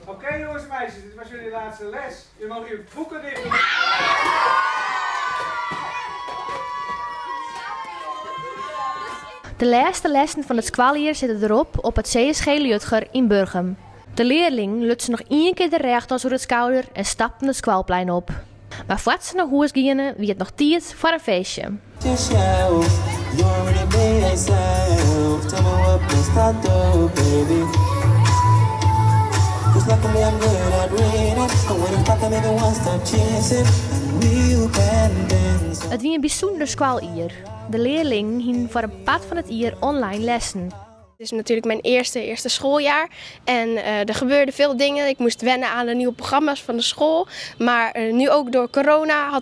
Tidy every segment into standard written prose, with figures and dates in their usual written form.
Oké, jongens en meisjes, dit was jullie laatste les. Je mag je boeken dicht doen. De laatste lessen van het schooljaar zitten erop op het CSG Liutger in Burgum. De leerling lutsen nog één keer de rechters door het schouder en stapten het schoolplein op. Maar voordat ze naar huis gingen, wie het nog tijd voor een feestje. Het was een bijzonder schooljaar. De leerlingen gingen voor een part van het jaar online lessen. Het is natuurlijk mijn eerste schooljaar en er gebeurden veel dingen. Ik moest wennen aan de nieuwe programma's van de school. Maar nu ook door corona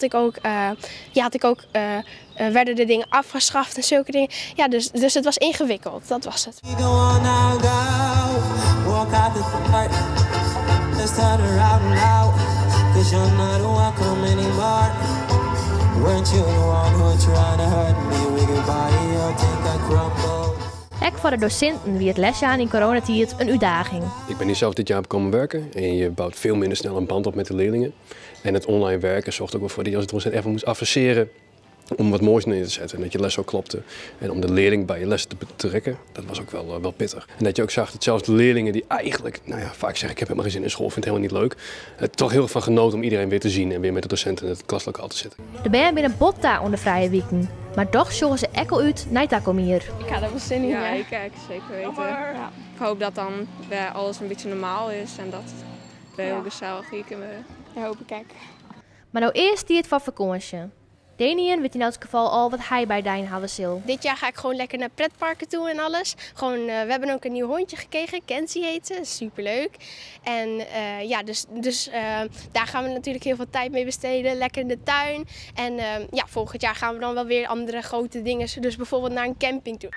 werden de dingen afgeschaft en zulke dingen. Ja, dus het was ingewikkeld, dat was het. Ook voor de docenten wie het lesjaan in coronatijd een uitdaging. Ik ben hier zelf dit jaar komen werken en je bouwt veel minder snel een band op met de leerlingen. En het online werken zorgt ook wel voor dat je als docent even moest adviseren om wat moois neer te zetten. En dat je les ook klopte. En om de leerling bij je les te betrekken, dat was ook wel pittig. En dat je ook zag dat zelfs de leerlingen die eigenlijk, vaak zeggen ik heb helemaal geen zin in school, vind het helemaal niet leuk. Het toch heel erg van genoten om iedereen weer te zien en weer met de docenten in het klaslokaal te zitten. De band binnen botta onder vrije weken. Maar toch zorgen ze ekkel uit naar Takomier. Ik ga er wel zin in. Ja, ik zeker weten. Ja. Ik hoop dat dan weer alles een beetje normaal is en dat het weer heel gezellig is. Ja, hoop ik ook. Maar nou eerst die het van vakantie. Daniën weet in elk geval al wat hij bij Dijn hadden zal. Dit jaar ga ik gewoon lekker naar pretparken toe en alles. Gewoon, we hebben ook een nieuw hondje gekregen, Kenzie heet ze, superleuk. En dus daar gaan we natuurlijk heel veel tijd mee besteden, lekker in de tuin. En volgend jaar gaan we dan wel weer andere grote dingen, dus bijvoorbeeld naar een camping toe.